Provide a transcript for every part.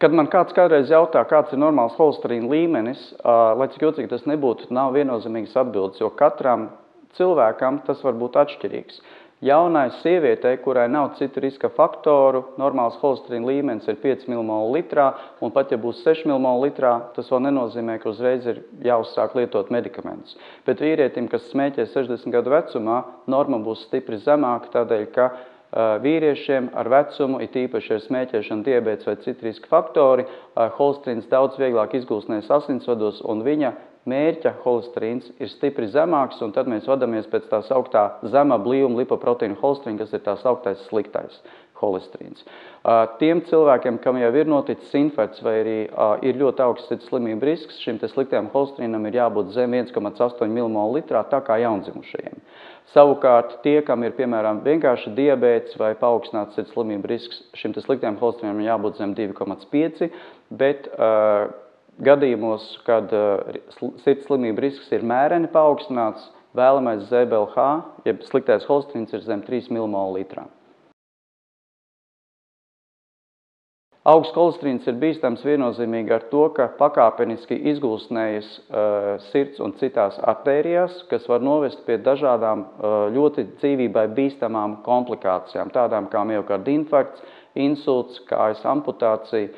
Kad man kāds kādreiz jautā, kāds ir normāls holesterīna līmenis, lai cik jocīgi tas nebūtu, nav viennozīmīgas atbildes, jo katram cilvēkam tas var būt atšķirīgs. Jaunai sievietei, kurai nav citu riska faktoru, normāls holesterīna līmenis ir 5 mmol litrā, un pat ja būs 6 mmol litrā, tas vēl nenozīmē, ka uzreiz ir jāuzsāk lietot medikamentus. Bet vīrietim, kas smēķē 60 gadu vecumā, norma būs stipri zemāka, tādēļ, ka vīriešiem ar vecumu, it īpaši ar smēķēšanu, diabēts vai citu riska faktori, holesterīns daudz vieglāk izgūstnēs asinsvados, un viņa mērķa holesterīns ir stipri zemāks, un tad mēs vadamies pēc tā sauktā zemā blīvuma lipoproteīna holesterīna, kas ir tā sauktais sliktais holesterīns. Tiem cilvēkiem, kam jau ir noticis infarkts vai arī ir ļoti augsts citu slimību risks, šim te sliktajam holesterīnam ir jābūt zem 1,8 mmol litrā, tā kā jaundzimušajiem. Savukārt tie, kam ir, piemēram, vienkārši diabēts vai paaugstināts citu slimību risks, šim te sliktajam holesterīnam ir jābūt zem 2,5, bet gadījumos, kad sirds slimību risks ir mēreni paaugstināts, vēlamais ZBLH, jeb sliktais holesterīns ir zem 3 mmol litrā. Augsts holesterīns ir bīstams viennozīmīgi ar to, ka pakāpeniski izgulsnējas sirds un citās artērijās, kas var novest pie dažādām ļoti dzīvībai bīstamām komplikācijām, tādām kā miokarda infarkts, insults, kājas amputācija,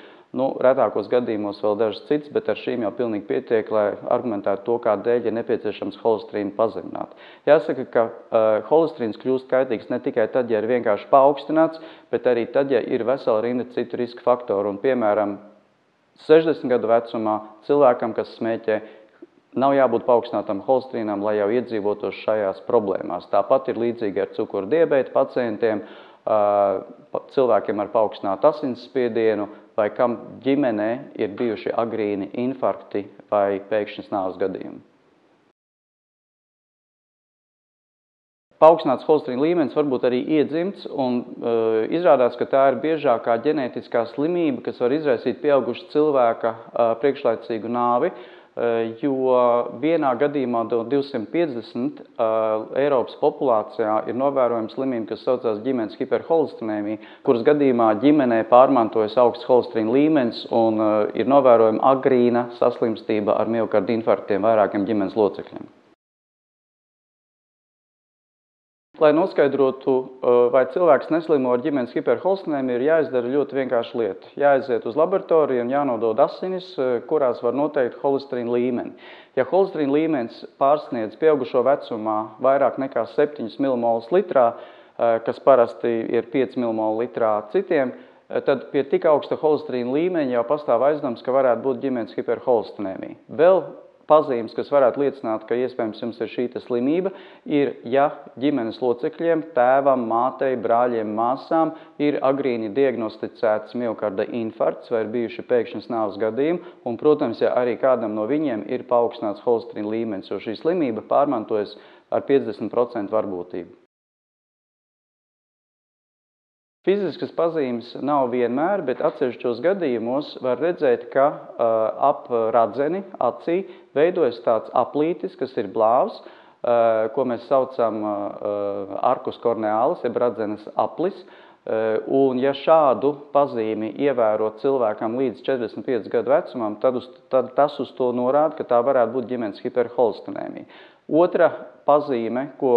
retākos gadījumos vēl dažas citas, bet ar šīm jau pilnīgi pietiek, lai argumentētu to, kādēļ ir nepieciešams holesterīnu pazemināt. Jāsaka, ka holesterīns kļūst kaitīgs ne tikai tad, ja ir vienkārši paaugstināts, bet arī tad, ja ir vesela rinda citu riska faktoru. Un, piemēram, 60 gadu vecumā cilvēkam, kas smēķē, nav jābūt paaugstinātam holesterīnam, lai jau iedzīvotos šajās problēmās. Tāpat ir līdzīgi ar cukuru diabēta pacientiem, cilvēkiem ar paaugstinātu asinsspiedienu, vai kam ģimenē ir bijuši agrīni infarkti vai pēkšņas nāves gadījumi. Paaugstināts holesterīna līmenis var būt arī iedzimts, un izrādās, ka tā ir biežākā ģenētiskā slimība, kas var izraisīt pieauguša cilvēka priekšlaicīgu nāvi, jo vienā gadījumā no 250 Eiropas populācijā ir novērojama slimība, kas saucās ģimenes hiperholesterēmija, kuras gadījumā ģimenē pārmantojas augsts holesterīna līmenis un ir novērojama agrīna saslimstība ar miokarda infarktiem vairākiem ģimenes locekļiem. Lai noskaidrotu, vai cilvēks neslimo ar ģimenes hiperholesterēmiju, ir jāizdara ļoti vienkārša lieta. Jāaiziet uz laboratoriju un jānodod asinis, kurās var noteikt holesterīna līmeni. Ja holesterīna līmenis pārsniedz pieaugušo vecumā vairāk nekā 7 mmol litrā, kas parasti ir 5 mmol litrā citiem, tad pie tik augsta holesterīna līmeņa jau pastāv aizdoms, ka varētu būt ģimenes hiperholesterēmija. Vēl pazīmes, kas varētu liecināt, ka iespējams jums ir šī slimība, ir, ja ģimenes locekļiem, tēvam, mātei, brāļiem, māsām ir agrīni diagnosticēts miokarda infarkts vai ir bijuši pēkšņas nāves gadījumi, un, protams, ja arī kādam no viņiem ir paaugstināts holesterīna līmenis, jo šī slimība pārmantojas ar 50% varbūtību. Fiziskas pazīmes nav vienmēr, bet atsevišķos gadījumos var redzēt, ka ap radzeni, acī, veidojas tāds aplītis, kas ir blāvs, ko mēs saucam arcus cornealis, jeb radzenes aplis. Un ja šādu pazīmi ievēro cilvēkam līdz 45 gadu vecumam, tad tas uz to norāda, ka tā varētu būt ģimenes hiperholesterēmija. Otra pazīme, ko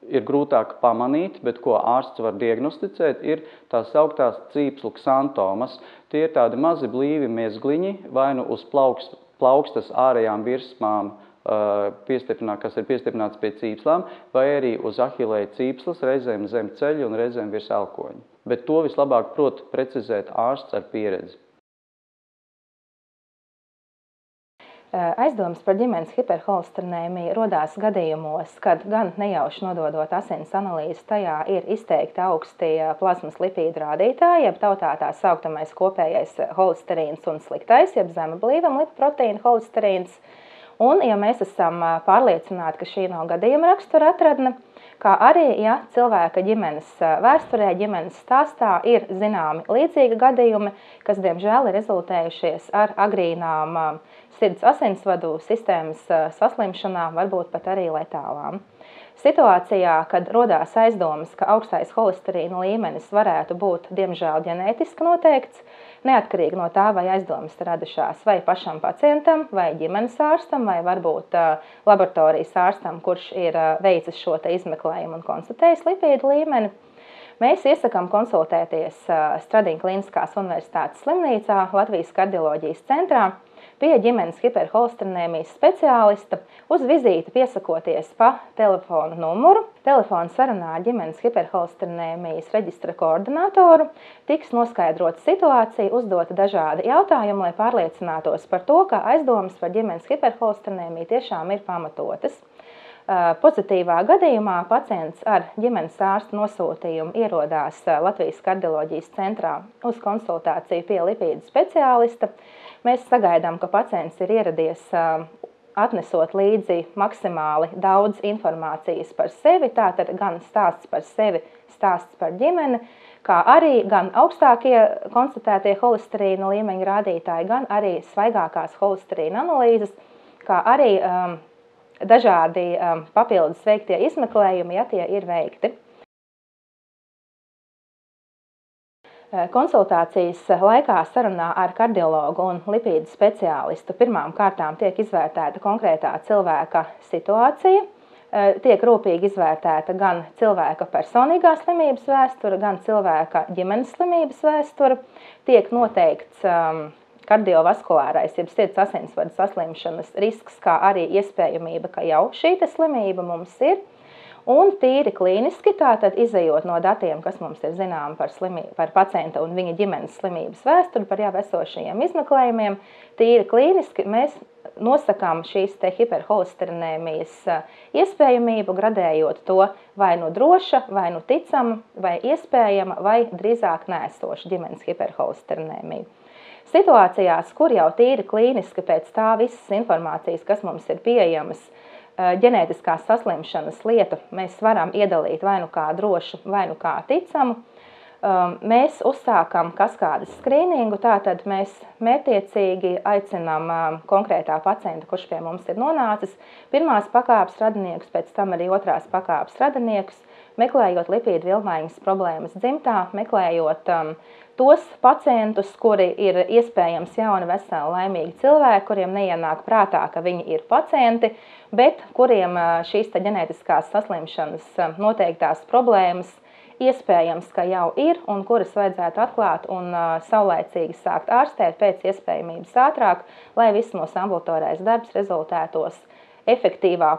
ir grūtāk pamanīt, bet ko ārsts var diagnosticēt, ir tās sauktās cīpslu ksantomas. Tie ir tādi mazi blīvi mezgliņi, vai nu uz plaukstas ārējām virsmām, kas ir piestiprināts pie cīpslām, vai arī uz ahilēja cīpslas, reizēm zem ceļa un reizēm virs elkoņa. Bet to vislabāk prot precizēt ārsts ar pieredzi. Aizdomas par ģimenes hiperholesterēmiju rodās gadījumos, kad gan nejauši nododot asins analīzes, tajā ir izteikti augsti plasmas lipīdu rādītāji, jeb tautā tā sauktamais kopējais holesterīns un sliktais, jeb zema blīvuma lipoproteīna holesterīns. Un, ja mēs esam pārliecināti, ka šī nav gadījuma rakstura atradne, kā arī, ja cilvēka ģimenes vēsturē, ģimenes stāstā ir zināmi līdzīgi gadījumi, kas, diemžēl, ir rezultējušies ar agrīnām sirds asinsvadu sistēmas saslimšanām, varbūt pat arī letālām. Situācijā, kad rodās aizdomas, ka augstais holesterīna līmenis varētu būt, diemžēl, ģenētiski noteikts, neatkarīgi no tā, vai aizdomas radušās vai pašam pacientam, vai ģimenes ārstam, vai varbūt laboratorijas ārstam, kurš ir veicis šo te izmeklējumu un konstatējis lipīdu līmeni, mēs iesakām konsultēties Stradiņa Kliniskās Universitātes slimnīcā Latvijas kardioloģijas centrā pie ģimenes hiperholesterinēmijas speciālista, uz vizīti piesakoties pa telefona numuru. Telefona sarunā ar ģimenes hiperholesterinēmijas reģistra koordinatoru tiks noskaidrota situācija, uzdota dažādi jautājumi, lai pārliecinātos par to, ka aizdomas par ģimenes hiperholesterinēmiju tiešām ir pamatotas. Pozitīvā gadījumā pacients ar ģimenes ārsta nosūtījumu ierodās Latvijas kardioloģijas centrā uz konsultāciju pie lipīdu speciālista. Mēs sagaidām, ka pacients ir ieradies atnesot līdzi maksimāli daudz informācijas par sevi, tātad gan stāsts par sevi, stāsts par ģimeni, kā arī gan augstākie konstatētie holesterīna līmeņa rādītāji, gan arī svaigākās holesterīna analīzes, kā arī dažādi papildus veiktie izmeklējumi, ja tie ir veikti. Konsultācijas laikā sarunā ar kardiologu un lipīdu speciālistu pirmām kārtām tiek izvērtēta konkrētā cilvēka situācija, tiek rūpīgi izvērtēta gan cilvēka personīgā slimības vēsture, gan cilvēka ģimenes slimības vēsture, tiek noteikts kardiovaskulārais, jeb sirds asinsvadu saslimšanas risks, kā arī iespējamība, ka jau šī slimība mums ir. Un tīri klīniski, tātad izejot no datiem, kas mums ir zināmi par pacienta un viņa ģimenes slimības vēsturi, par jau esošajiem izmeklējumiem, tīri klīniski mēs nosakām šīs te hiperholesterinēmijas iespējamību, gradējot to vai nu droša, vai nu ticama, vai iespējama, vai drīzāk neesoša ģimenes hiperholesterinēmija. Situācijās, kur jau tīri klīniski pēc tā visas informācijas, kas mums ir pieejamas, ģenētiskās saslimšanas lietu mēs varam iedalīt vai nu kā drošu, vai nu kā ticamu. Mēs uzsākam kaskādas skrīningu, tātad mēs mērķtiecīgi aicinām konkrētā pacienta, kurš pie mums ir nonācis, pirmās pakāpes radiniekus, pēc tam arī otrās pakāpes radiniekus, meklējot lipīdu vilmaiņas problēmas dzimtā, meklējot tos pacientus, kuri ir iespējams jauni, veseli, laimīgi cilvēki, kuriem neienāk prātā, ka viņi ir pacienti, bet kuriem šīs ģenētiskās saslimšanas noteiktās problēmas iespējams, ka jau ir un kuras vajadzētu atklāt un saulēcīgi sākt ārstēt pēc iespējamības ātrāk, lai viss mūsu ambulatorais darbs rezultētos efektīvā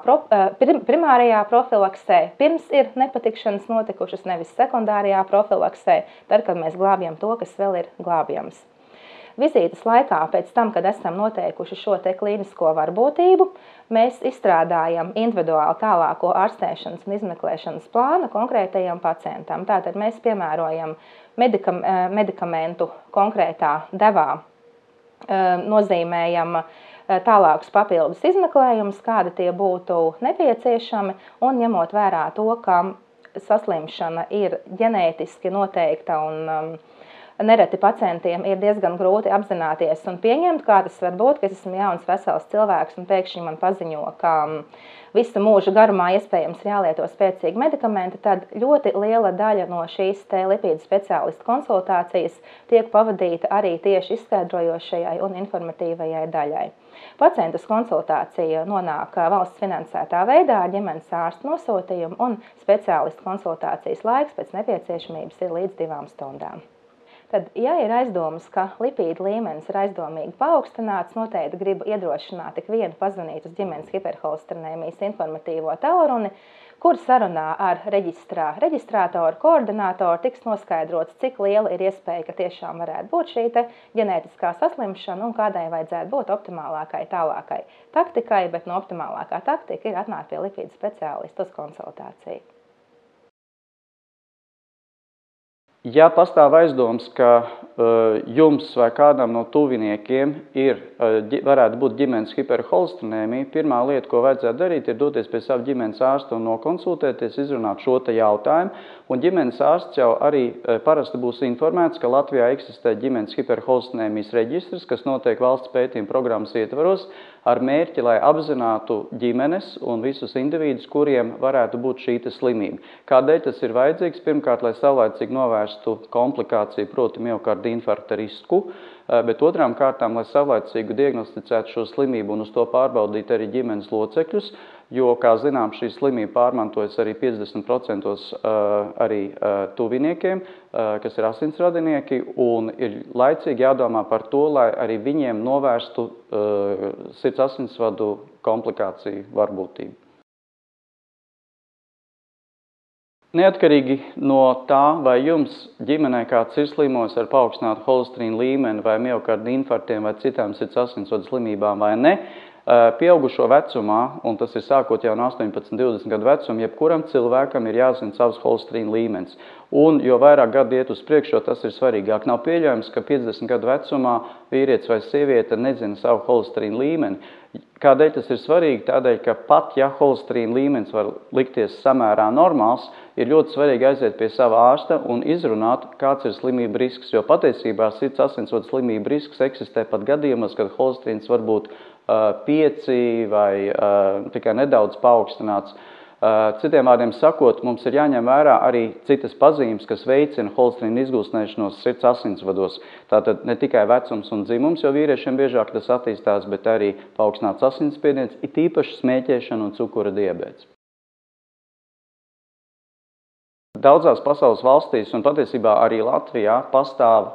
primārajā profilaksē, pirms ir nepatikšanas notikušas, nevis sekundārajā profilaksē, tad, kad mēs glābjam to, kas vēl ir glābjams. Vizītes laikā, pēc tam, kad esam noteikuši šo te klīnisko varbūtību, mēs izstrādājam individuāli tālāko ārstēšanas un izmeklēšanas plānu konkrētajam pacientam. Tātad mēs piemērojam medikamentu konkrētā devā, nozīmējam tālākus papildus izmeklējumus, kādi tie būtu nepieciešami, un ņemot vērā to, ka saslimšana ir ģenētiski noteikta un nereti pacientiem ir diezgan grūti apzināties un pieņemt, kā tas var būt, ka es esmu jauns, vesels cilvēks un pēkšņi man paziņo, ka visu mūžu garumā iespējams ir jālieto spēcīgi medikamenti, tad ļoti liela daļa no šīs lipīdu speciālistu konsultācijas tiek pavadīta arī tieši izskaidrojošajai un informatīvajai daļai. Pacientas konsultācija nonāk valsts finansētā veidā ar ģimenes ārsta nosūtījumu, un speciālistu konsultācijas laiks pēc nepieciešamības ir līdz 2 stundām. Tad, ja ir aizdomas, ka lipīdu līmenis ir aizdomīgi paaugstināts, noteikti gribu iedrošināt ik vienu pazvanīt uz ģimenes hiperholesterinēmijas informatīvo tālruni, kur sarunā ar reģistrātoru koordinātoru tiks noskaidrots, cik liela ir iespēja, ka tiešām varētu būt šī ģenētiskā saslimšana un kādai vajadzētu būt optimālākai tālākai taktikai, bet no optimālākā taktika ir atnākt pie lipīdu speciālistu uz konsultāciju. Ja pastāv aizdoms, ka jums vai kādam no tuviniekiem varētu būt ģimenes hiperholesterinēmija, pirmā lieta, ko vajadzētu darīt, ir doties pie savu ģimenes ārsta un nokonsultēties, izrunāt šo te jautājumu. Un ģimenes ārsts jau arī parasti būs informēts, ka Latvijā eksistē ģimenes hiperholesterinēmijas reģistrs, kas notiek valsts pētījuma programmas ietvaros. ar mērķi, lai apzinātu ģimenes un visus individus, kuriem varētu būt šī slimība. Kādēļ tas ir vajadzīgs? Pirmkārt, lai saulaicīgi novērstu komplikāciju, proti miokarda infarkta risku, bet otrām kārtām, lai saulaicīgi diagnosticētu šo slimību un uz to pārbaudītu arī ģimenes locekļus, jo, kā zinām, šī slimība pārmantojas arī 50% arī tuviniekiem, kas ir asinsradinieki, un ir laicīgi jādomā par to, lai arī viņiem novērstu sirds asinsvadu komplikāciju varbūtību. Neatkarīgi no tā, vai jums ģimenē kāds ir slimojis ar paaugstinātu holesterīna līmeni vai miokarda infarktiem vai citām sirds asinsvadu slimībām vai ne, pieaugušo vecumā, un tas ir sākot jau no 18-20 gadu vecuma, jebkuram cilvēkam ir jāzina savs holesterīna līmenis. Un jo vairāk gadu iet uz priekšu, tas ir svarīgāk. Nav pieļaujams, ka 50 gadu vecumā vīrietis vai sieviete nezina savu holesterīna līmeni. Kādēļ tas ir svarīgi? Tādēļ, ka pat ja holesterīna līmenis var likties samērā normāls, ir ļoti svarīgi aiziet pie sava ārsta un izrunāt, kāds ir slimība risks, jo patiesībā sirds asinsvadu slimība risks eksistē pat gadījumos, kad holesterīns var būt 5 vai tikai nedaudz paaugstināts. Citiem vārdiem sakot, mums ir jāņem vērā arī citas pazīmes, kas veicina holesterīna izgūstnēšanos sirds asinsvados. Tātad ne tikai vecums un dzimums, jo vīriešiem biežāk tas attīstās, bet arī paaugstināts asinsspiediens, it īpaši smēķēšana un cukura diabēts. Daudzās pasaules valstīs un patiesībā arī Latvijā pastāv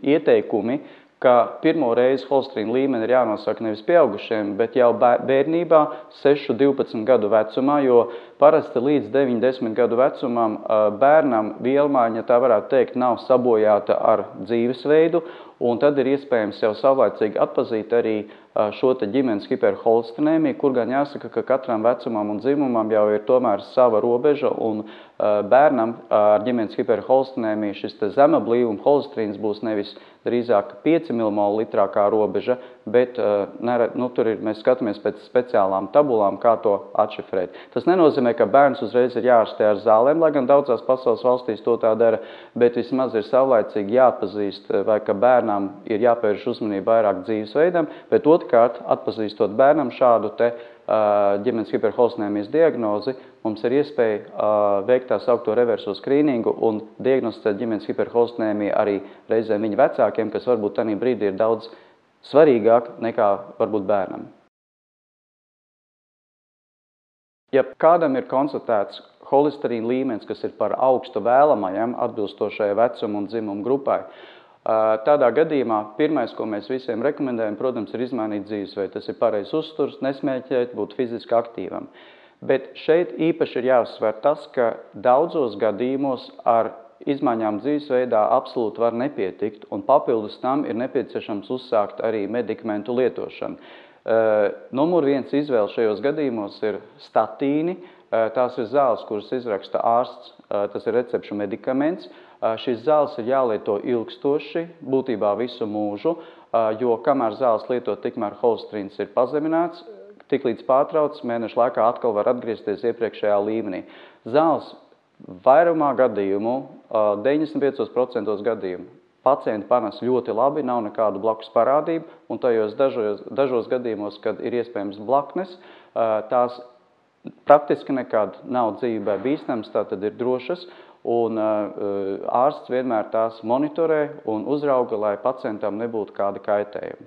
ieteikumi, ka pirmo reizi holesterīna līmeni ir jānosaka nevis pieaugušiem, bet jau bērnībā 6-12 gadu vecumā, jo parasti līdz 9-10 gadu vecumam bērnam vielmaiņa, tā varētu teikt, nav sabojāta ar dzīvesveidu, un tad ir iespējams jau savlaicīgi atpazīt arī šo ģimenes hiperholesterinēmiju, kur gan jāsaka, ka katram vecumam un dzimumam jau ir tomēr sava robeža, un bērnam ar ģimenes hiperholesterinēmiju šis zema blīvuma holesterīns būs nevis drīzāk 5 mmol litrā kā robeža, bet mēs skatāmies pēc speciālām tabulām, kā to atšifrēt. Tas nenozīmē, ka bērns uzreiz ir jārastē ar zālēm, lai gan daudzās pasaules valstīs to tā dara, bet vismaz ir savlaicīgi jāpazīst, vai ka bērnam ir jāpērš uzmanība vairāk dzīvesveidam, bet otrkārt, atpazīstot bērnam šādu ģimenes hiperholesterinēmijas diagnozi, mums ir iespēja veikt tā saukto reverso skrīningu un diagnosticēt ģimenes hiperholesterinēmiju arī reizēm viņa vecākiem, kas varbūt tajā brīdī ir daudz svarīgāk nekā varbūt bērnam. Ja kādam ir konstatēts holesterīna līmenis, kas ir par augstu vēlamajam, atbilstošajai vecuma un dzimuma grupai, tādā gadījumā pirmais, ko mēs visiem rekomendējam, protams, ir izmainīt dzīvesveidu. Tas ir pareizs uzturs, nesmēķēt, būt fiziski aktīvam. Bet šeit īpaši ir jāuzsver tas, ka daudzos gadījumos ar izmaiņām dzīvesveidā absolūti var nepietikt, un papildus tam ir nepieciešams uzsākt arī medikamentu lietošanu. Numur 1 izvēle šajos gadījumos ir statīni. Tās ir zāles, kuras izraksta ārsts, tas ir recepšu medikaments. Šīs zāles ir jālieto ilgstoši, būtībā visu mūžu, jo kamēr zāles lietot, tikmēr holesterīns ir pazemināts, tiklīdz pārtrauc, mēnešu laikā atkal var atgriezties iepriekšējā līmenī. Zāles vairumā gadījumu, 95% gadījumu, pacienti panes ļoti labi, nav nekādu blakus parādību, un tajos dažos gadījumos, kad ir iespējams blaknes, tās praktiski nekad nav dzīvībai bīstams, tātad ir drošas, un ārsts vienmēr tās monitorē un uzrauga, lai pacientam nebūtu kāda kaitējuma.